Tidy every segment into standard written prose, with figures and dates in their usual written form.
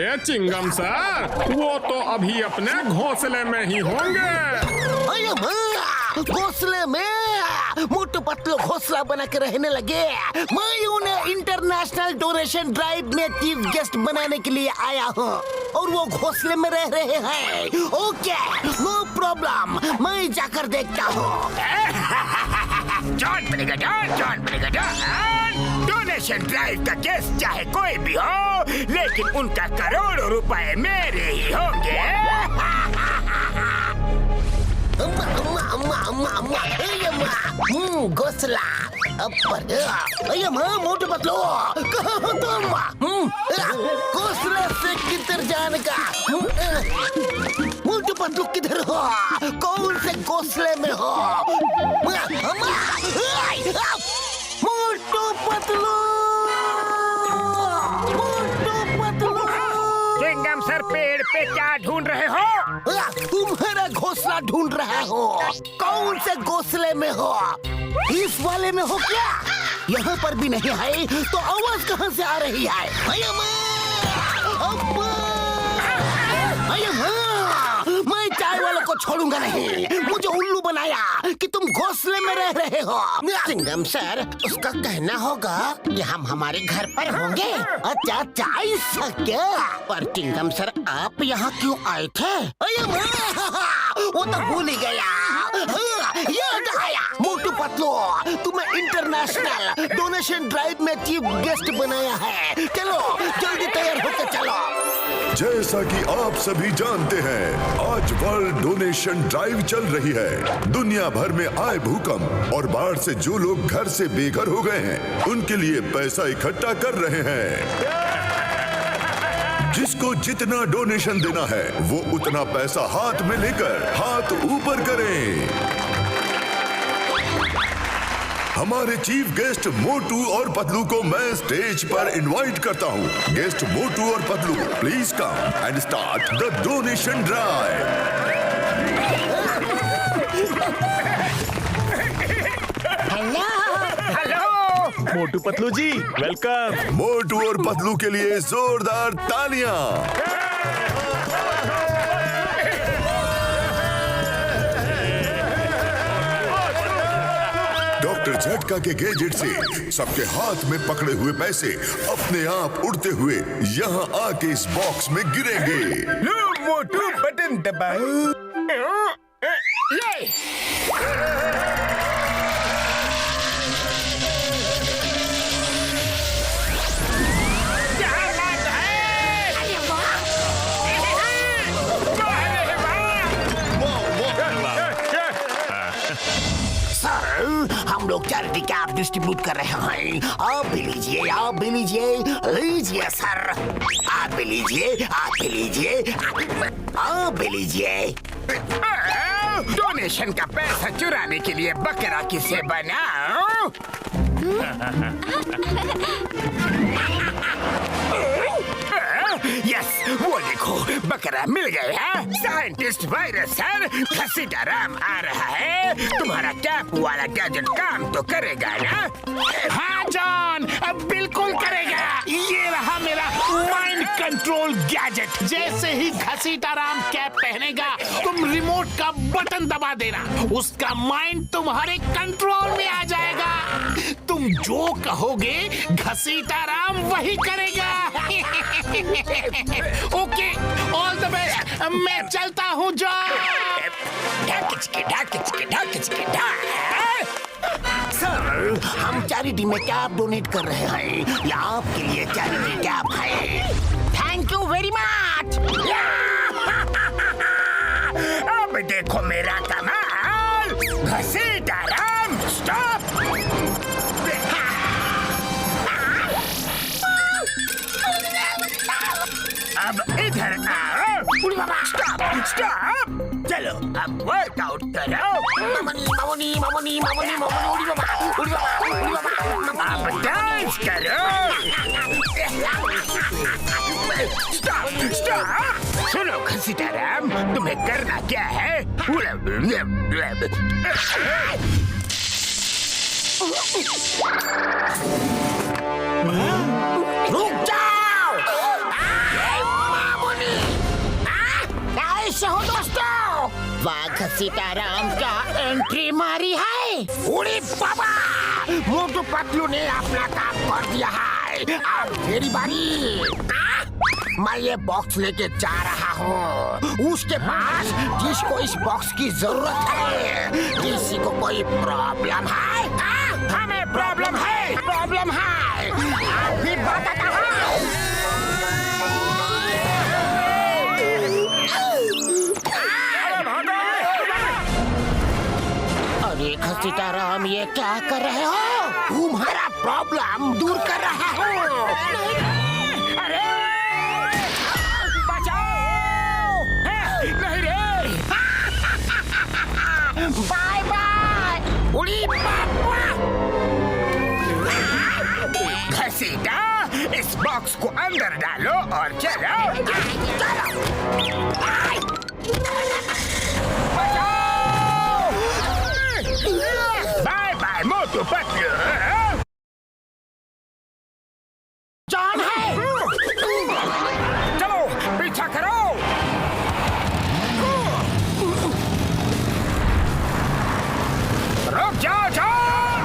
अरे चिंगम सर, वो तो अभी अपने घोंसले में ही होंगे। अरे माँ, घोंसले में मोटू पतलू घोंसला बना के रहने लगे। मैं उन्हें इंटरनेशनल डोनेशन ड्राइव में चीफ गेस्ट बनाने के लिए आया हूँ और वो घोंसले में रह रहे हैं। ओके, नो प्रॉब्लम, मैं जाकर देखता हूँ। जॉन बनेगा जॉन बनेगा जॉन। डोनेशन ड्राइव का गेस्ट चाहे कोई भी हो, लेकिन उनका करोड़ों रुपए मेरे ही होंगे। घोंसला अरे माँ, मोटू पतलू कहाँ हो तुम? घोंसला से किधर जाने का? मोटू पतलू किधर हो? कौन से घोंसले में हो? मोटू पतलू, चिंगम सर, पेड़ पे क्या ढूंढ रहे हो? तुम्हारा घोंसला ढूंढ रहा हो। कौन से घोंसले में हो? इस वाले में हो क्या? यहाँ पर भी नहीं है तो आवाज कहाँ से आ रही है? मैं चाय वालों को छोड़ूंगा नहीं। मुझे उल्लू बनाया कि तुम घोंसले में रह रहे हो। चिंगम सर, उसका कहना होगा कि हम हमारे घर पर होंगे। अच्छा अच्छा, ऐसा क्या? पर चिंगम सर, आप यहाँ क्यों आए थे? वो तो भूल ही गया। याद आया, मोटू पतलू, तुम्हें इंटरनेशनल डोनेशन ड्राइव में चीफ गेस्ट बनाया है। चलो जल्दी तैयार होकर चलो। जैसा कि आप सभी जानते हैं, आज वर्ल्ड डोनेशन ड्राइव चल रही है। दुनिया भर में आए भूकंप और बाढ़ से जो लोग घर से बेघर हो गए हैं, उनके लिए पैसा इकट्ठा कर रहे हैं। जिसको जितना डोनेशन देना है, वो उतना पैसा हाथ में लेकर हाथ ऊपर करें। हमारे चीफ गेस्ट मोटू और पतलू को मैं स्टेज पर इनवाइट करता हूँ। गेस्ट मोटू और Patlu, please come and start the donation drive. Hello hello Motu Patlu ji, welcome. Motu और पतलू के लिए जोरदार तालियां। डॉक्टर झटका के गैजेट से सबके हाथ में पकड़े हुए पैसे अपने आप उड़ते हुए यहाँ आके इस बॉक्स में गिरेंगे। लो मोटू, बटन दबाओ। ले। हम लोग चैरिटी कैप डिस्ट्रीब्यूट कर रहे हैं। आप भी लीजिए, आप भी लीजिए, लीजिए सर। आप भी लीजिए, आप भी लीजिए, आप भी लीजिए। डोनेशन का पैसा चुराने के लिए बकरा किसे बनाओ? यस, वो देखो, बकरा मिल गया। साइंटिस्ट वायरस सर, घसीटाराम आ रहा है। तुम्हारा कैप वाला गैजेट काम तो करेगा ना? हाँ जॉन, अब बिल्कुल करेगा। ये रहा मेरा माइंड कंट्रोल गैजेट। जैसे ही घसीटाराम कैप पहनेगा, तुम रिमोट का बटन दबा देना। उसका माइंड तुम्हारे कंट्रोल में आ जाएगा। तुम जो कहोगे, घसीटाराम वही करेगा। Okay, all the best. मैं चलता हूँ जॉन। सर, हम चैरिटी में कैप डोनेट कर रहे हैं। ये आपके लिए चैरिटी कैप है। Thank you very much. अब देखो मेरा कमाल। घसीटाराम, स्टॉप। अब इधर आओ। Stop stop. चलो अब वर्कआउट करो। अब डांस करो। Stop stop. सुनो घसीटाराम, तुम्हें करना क्या है? रुक जाओ। कैसे हो दोस्तों? वाह सीताराम का एंट्री मारी है। उड़ी बाबा, मोटू पतलू ने अपना काम कर दिया है। अब मेरी बारी। मैं ये बॉक्स लेके जा रहा हूँ। उसके पास जिसको इस बॉक्स की जरूरत है, किसी को कोई प्रॉब्लम है? हमें प्रॉब्लम है, प्रॉब्लम है। आप भी बताता हूँ। अरे सीताराम, ये क्या कर रहे हो? तुम्हारा प्रॉब्लम दूर कर रहा हूँ। अरे बचाओ! नहीं रे! Bye bye! उड़ी बाबा! घसीटा, इस बॉक्स को अंदर डालो और चलो। Bye bye Motu Patlu. John है। चलो पीछा करो। रुक जाओ जॉन।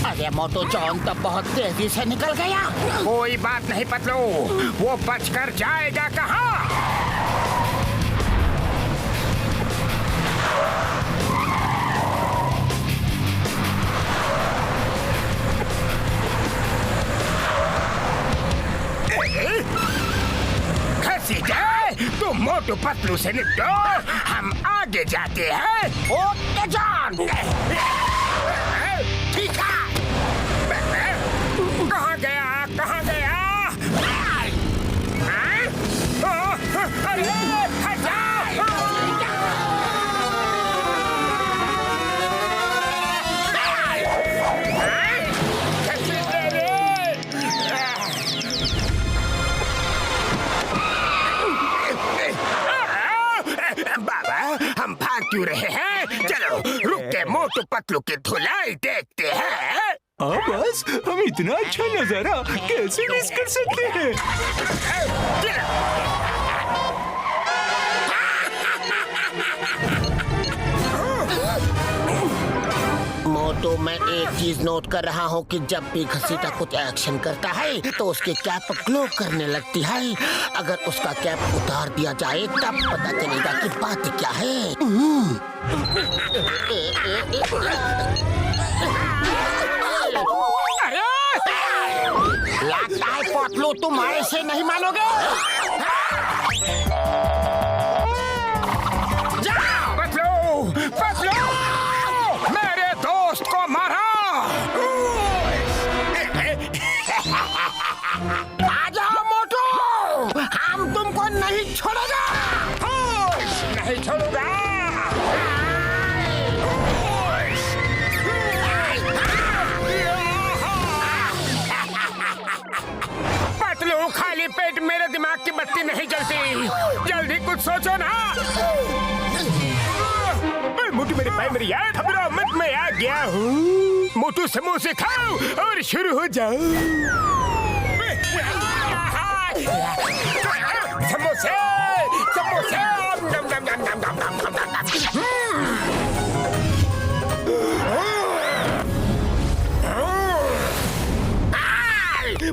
अरे मोटू जॉन तो बहुत तेजी से निकल गया। कोई बात नहीं पतलू, वो बचकर जाएगा कहाँ? तुम मोटू पतलू से निपटो, हम आगे जाते हैं। Okay John. ठीक है। कहाँ गया, कहाँ गया? अरे हट जाओ! बाबा, हम भाग क्यों रहे हैं? चलो रुक के मोटू पतलू की धुलाई देखते हैं। बस हम इतना अच्छा नजारा कैसे मिस कर सकते हैं? मोटू, मैं एक चीज नोट कर रहा हूँ कि जब भी घसीटा कुछ एक्शन करता है तो उसकी कैप ग्लो करने लगती है। अगर उसका कैप उतार दिया जाए तब पता चलेगा कि बात क्या है। लगता है पतलू तुम ऐसे नहीं मानोगे। जाओ पतलू, पतलू! मेरे दोस्त को मारा। आ जाओ मोटू, हम तुमको नहीं छोड़ेगा। नहीं छोड़ूंगा। पतलू, खाली पेट मेरे दिमाग की बत्ती नहीं जलती। जल्दी कुछ सोचो ना। मोटू, मेरे भाई, मेरी याद खबरों मत, मैं आ गया हूँ। मोटू समोसे खाओ और शुरू हो जाओ। समोसे, समोसे! नम नम नम नम नम नम नम नम।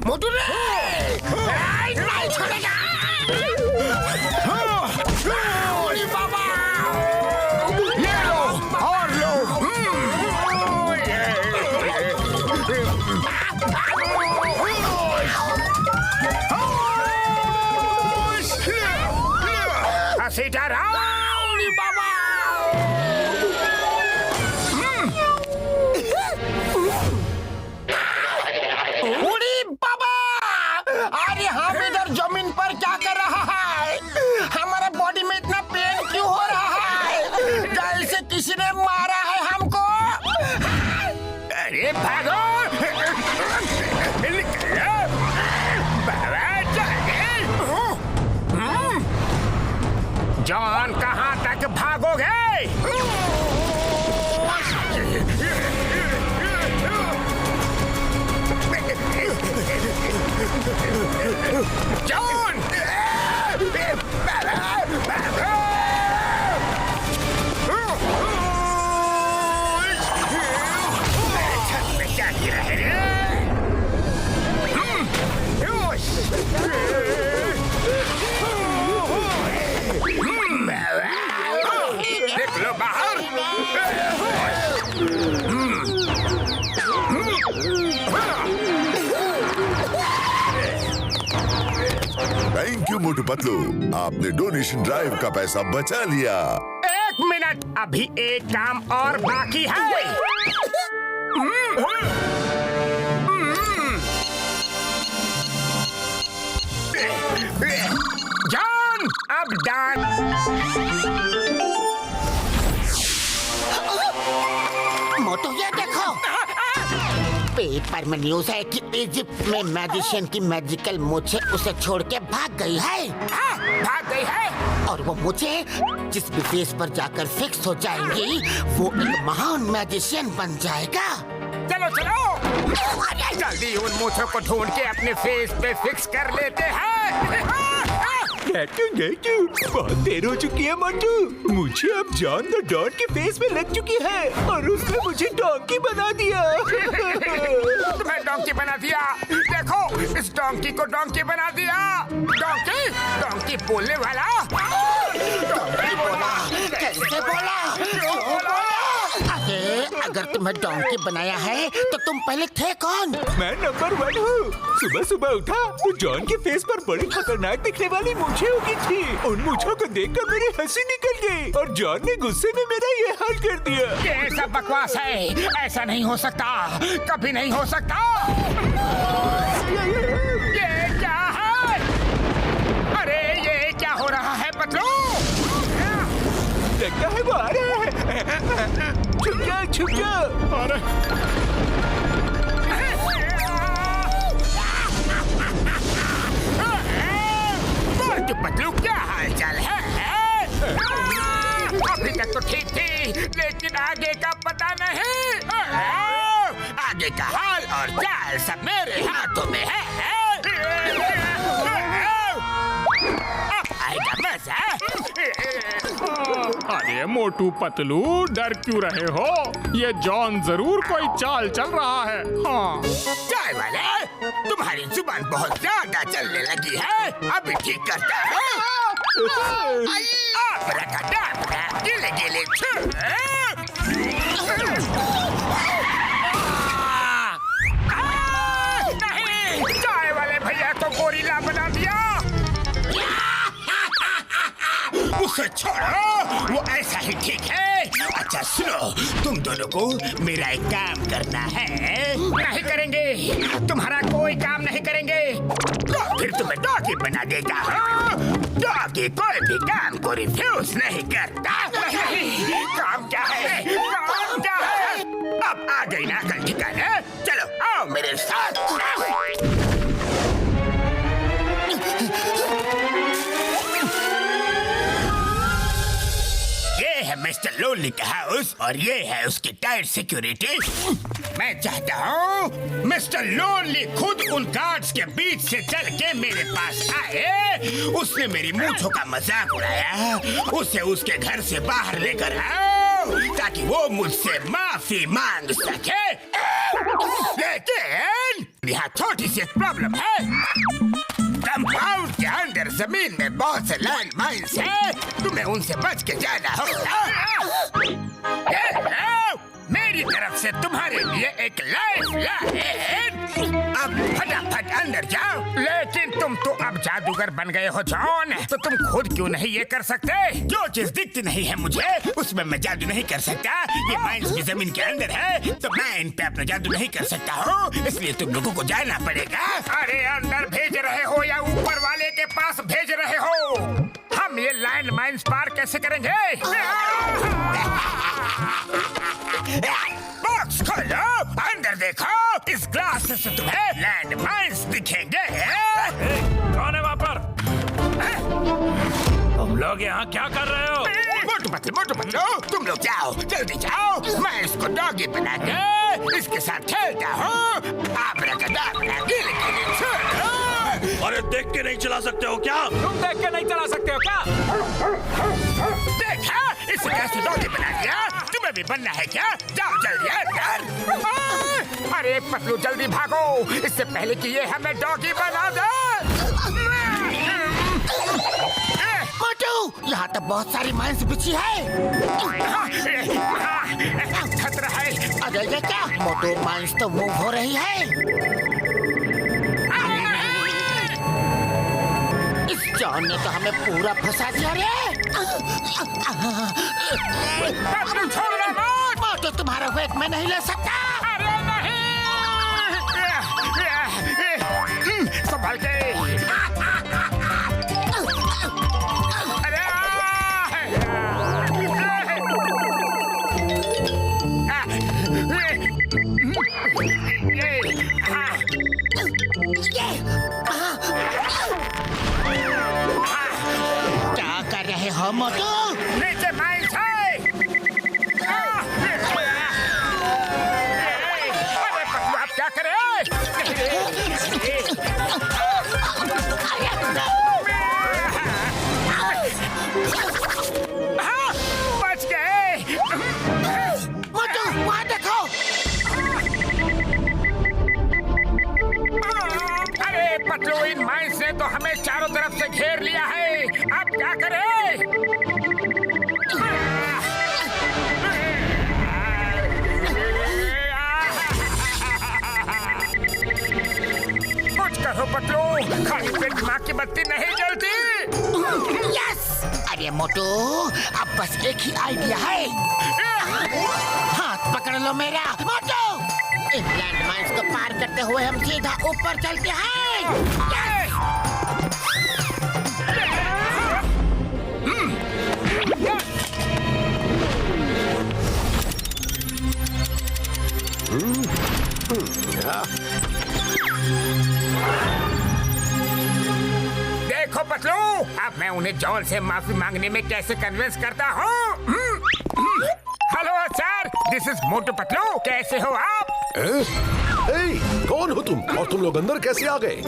मोटू रे, नहीं छोड़ेगा। ओए बाबा, ले लो और लो। सीताराम! बाबा, उड़ी बाबा! अरे हम इधर जमीन पर क्या कर रहा है? हमारे बॉडी में इतना पेन क्यों हो रहा है? जैसे किसी ने मारा है हमको। अरे भागो! जॉन, कहाँ तक भागोगे? जॉन! मोटू पतलू, आपने डोनेशन ड्राइव का पैसा बचा लिया। 1 मिनट, अभी एक काम और बाकी है। जॉन, अब डांस। मोटू ये देखो, पेपर में न्यूज है कि इजिप्ट में मैजिशियन की मैजिकल मूछें उसे छोड़ के भाग गई है। भाग गई है। और वो मूछें जिस भी फेस पर जाकर फिक्स हो जाएंगी, वो एक महान मैजिशियन बन जाएगा। चलो चलो, जल्दी उन मूछों को ढूंढ के अपने फेस पे फिक्स कर लेते हैं। बहुत देर हो चुकी है मोटू। मुझे अब जॉन द डॉन के फेस में लग चुकी है और उसने मुझे डोंकी बना दिया। तुम्हें डोंकी बना दिया। देखो, इस डोंकी को डोंकी बना दिया। डोंकी, डोंकी बोलने वाला। डोंकी बोला? कैसे बोला? अरे, अगर तुम्हें डोंकी बनाया है तो तुम पहले थे कौन? मैं नंबर 1 हूँ। सुबह सुबह उठा तो जॉन के फेस पर बड़ी खतरनाक दिखने वाली मूछें उगी थी। उन मूछों को देखकर मेरी हंसी निकल गई और जॉन ने गुस्से में मेरा ये हाल कर दिया। ये सब बकवास है, ऐसा नहीं हो सकता, कभी नहीं हो सकता। ये क्या है? अरे ये क्या हो रहा है पतलू? लगता है वो आ रहा है। छुप जा, छुप जा। अरे मोटू पतलू, क्या हाल चाल है? अभी तक तो ठीक थी, लेकिन आगे का पता नहीं। आगे का हाल और चाल सब मेरे हाथों में है। अब आएगा मजा। अरे मोटू पतलू, डर क्यों रहे हो? ये जॉन जरूर कोई चाल चल रहा है। हाँ, चाय वाले, तुम्हारी जुबान बहुत ज्यादा चलने लगी है। अभी ठीक करता है। गिले गिले नहीं, चाय वाले भैया को गोरिल्ला बना दिया। उसे छोड़ो, वो ऐसा ही ठीक है। अच्छा सुनो, तुम दोनों को मेरा एक काम करना है। नहीं करेंगे, तुम्हारा कोई काम नहीं करेंगे तो फिर तुम्हें डॉगी बना देगा। डॉगी कोई भी काम को रिफ्यूज नहीं करता। नहीं, काम क्या है? काम क्या है? अब आ गई ना अकल ठिकाने। चलो आओ मेरे साथ। ये है मिस्टर लोनली का हाउस और ये है उसकी टाइट सिक्योरिटी। मैं चाहता हूँ मिस्टर लोनली खुद उन गार्ड्स के बीच से चल के मेरे पास आए। उसने मेरी मूंछों का मजाक उड़ाया, उसे उसके घर से बाहर लेकर आओ ताकि वो मुझसे माफी मांग सके। लेकिन यहाँ छोटी सी प्रॉब्लम है। कंपाउंड के अंदर जमीन में बहुत से लैंड माइन्स हैं, तुम्हें उनसे बच के जाना होगा। मेरी तरफ से तुम्हारे लिए एक लाइफ लाइन। अब फटाफट अंदर जाओ। लेकिन तुम तो अब जादूगर बन गए हो जॉन, तो तुम खुद क्यों नहीं ये कर सकते? जो चीज दिखती नहीं है मुझे, उसमें मैं जादू नहीं कर सकता। ये माइंस की जमीन के अंदर है, तो मैं इन पे अपना जादू नहीं कर सकता हूँ, इसलिए तुम लोगों को जाना पड़ेगा। अरे अंदर भेज रहे हो या ऊपर वाले के पास भेज रहे हो? हम ये लैंड माइन्स पार कैसे करेंगे? बॉक्स खोलो, अंदर देखो। इस ग्लास से तुम्हें लैंड माइन्स दिखेंगे। कौन है वहाँ पर? तुम लोग यहाँ क्या कर रहे हो? मोटू पतलू, तुम लोग जाओ, जल्दी जाओ। मैं इसको डॉगी बना के इसके साथ खेलता हूँ। आब्राकडाब्रा, गिले गिले छोड़ो। अरे देख के नहीं चला सकते हो क्या? तुम देख के नहीं चला सकते हो क्या? देखा, इसे कैसे डॉगी बना दिया? तुम्हें भी बनना है क्या? जाओ जल्दी अंदर। अरे पतलू जल्दी भागो, इससे पहले कि ये हमें डॉगी बना दे। मोटू, यहाँ तो बहुत सारी माइंस बिछी है। खतरा है। अरे ये क्या? मोटू, माइंस तो मूव हो रही है। इस जॉन ने तो हमें पूरा फंसा दिया रे। पतलू छोड़ना मत। मोटू तुम्हारा वेट मैं नहीं ले सकता। अरे नहीं। संभाल के। अरे क्या कर रहे हो मोटू? नीचे माइल्स है। अरे पतलू आप क्या करे? बच गए। मोटू वहाँ देखो। अरे पतलू इन माइंस ने तो हमें चारों तरफ से घेर लिया है। अब क्या करें? कुछ करो पतलू, खाली पेट दिमाग की बत्ती नहीं जलती। यस। अरे मोटू अब बस एक ही आइडिया है। हाथ पकड़ लो मेरा मोटू। इन लैंड माइन्स को पार करते हुए हम सीधा ऊपर चलते हैं। यस। देखो पतलू, अब मैं उन्हें जॉन से माफी मांगने में कैसे कन्विंस करता हूँ। Hello sir, this is Motu Patlu. कैसे हो आप? कौन हो तुम और तुम लोग अंदर कैसे आ गए?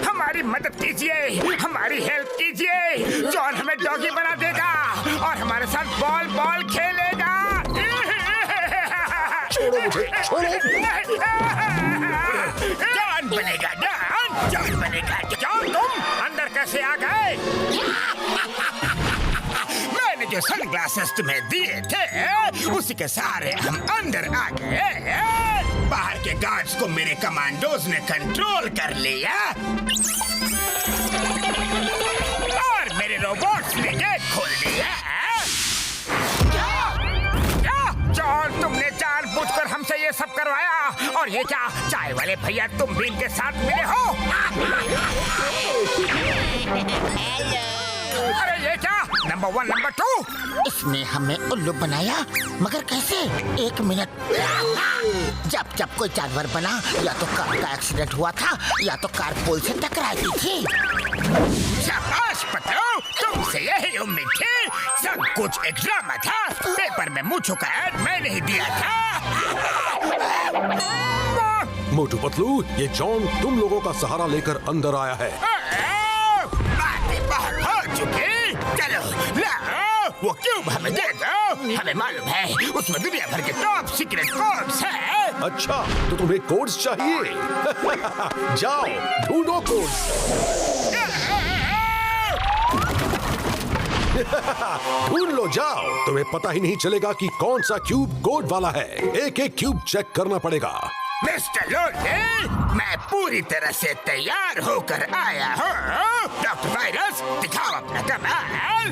हमारी मदद कीजिए, हमारी हेल्प कीजिए। जॉन हमें डॉगी बना देगा और हमारे साथ बॉल बॉल खेलेगा। छोड़ो मुझे, छोड़ो। जॉन बनेगा, जॉन बनेगा। जॉन तुम अंदर कैसे आ गए? मैंने जो सनग्लासेस तुम्हें दिए थे उसी के सहारे हम अंदर आ गए। बाहर के गार्ड्स को मेरे कमांडोज ने कंट्रोल कर लिया और मेरे रोबोट्स ने गेट खोल दिया। जॉन तुमने जानबूझकर हमसे ये सब करवाया। और ये क्या, चाय वाले भैया तुम भी इनके साथ मिले हो? अरे ये क्या, नंबर 1 नंबर 2? इसने हमें उल्लू बनाया, मगर कैसे? 1 मिनट। जब जब कोई जानवर बना, या तो कार का एक्सीडेंट हुआ था या तो कार पोल से टकराई थी। शाबाश पतलू, तुमसे यही उम्मीद थी। सब कुछ एक ड्रामा था। पेपर में मूंछों का ऐड मैंने ही दिया था। मोटू पतलू, ये जॉन तुम लोगों का सहारा लेकर अंदर आया है। बातें बहुत हो चुकी। चलो लाओ वो क्यूब हमें दे दो। हमें मालूम है उसमें दुनिया भर के टॉप सीक्रेट कोड्स हैं। अच्छा, तो तुम्हें कोड्स चाहिए? जाओ ढूंढो कोड्स। ढूंढ लो, जाओ। तुम्हें पता ही नहीं चलेगा कि कौन सा क्यूब कोड वाला है। एक एक क्यूब चेक करना पड़ेगा। मिस्टर लोले, मैं पूरी तरह से तैयार होकर आया हूँ। डॉक्टर वायरस, दिखाओ अपना कमाल।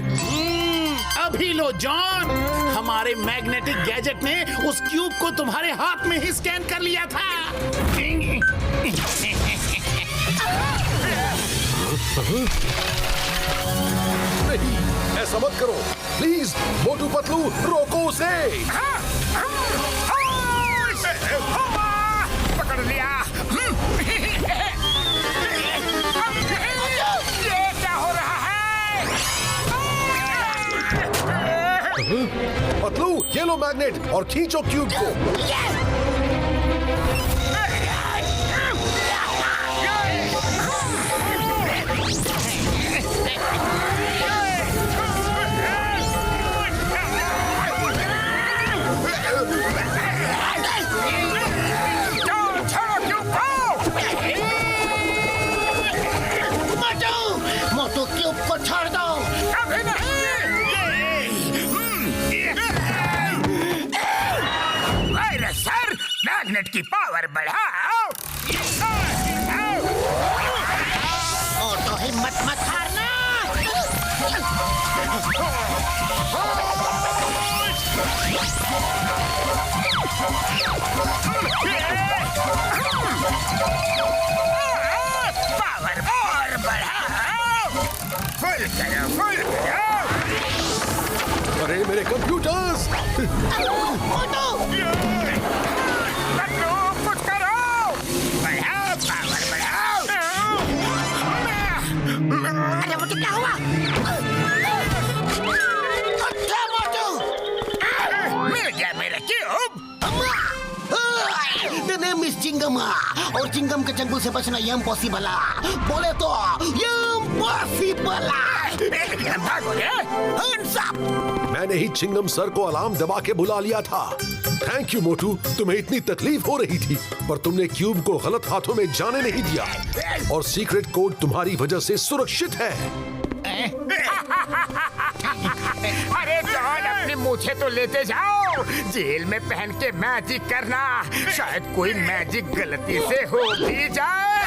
अभी लो जॉन, हमारे मैग्नेटिक गैजेट ने उस क्यूब को तुम्हारे हाथ में ही स्कैन कर लिया था। नहीं, ऐसा मत करो प्लीज। मोटू पतलू, रोको उसे। पकड़ लिया। ये क्या हो रहा है? पतलू, ये लो मैग्नेट और खींचो क्यूब को। मोटू क्यूब को छोड़ दो। अभी नहीं। वायरस सर, मैग्नेट की पावर बढ़ाओ। पावर और बढ़ाओ, फुल करो, फुल करो। अरे मेरे कंप्यूटर्स! मोटू पतलू, कुछ करो, बढ़ाओ, पावर बढ़ाओ। अरे मोटू क्या हुआ? क्या मोटू? मिल गया मेरा क्यूब। मिस चिंगम और चिंगम के चंगुल से बचना इम्पॉसिबल बोले तो इम्पॉसिबल। भागो रे। Hands up! मैंने ही चिंगम सर को अलार्म दबा के बुला लिया था। थैंक यू मोटू, तुम्हें इतनी तकलीफ हो रही थी पर तुमने क्यूब को गलत हाथों में जाने नहीं दिया और सीक्रेट कोड तुम्हारी वजह से सुरक्षित है। अरे जॉन, अपनी मूछें तो लेते जाओ। जेल में पहन के मैजिक करना, शायद कोई मैजिक गलती से हो भी जाए।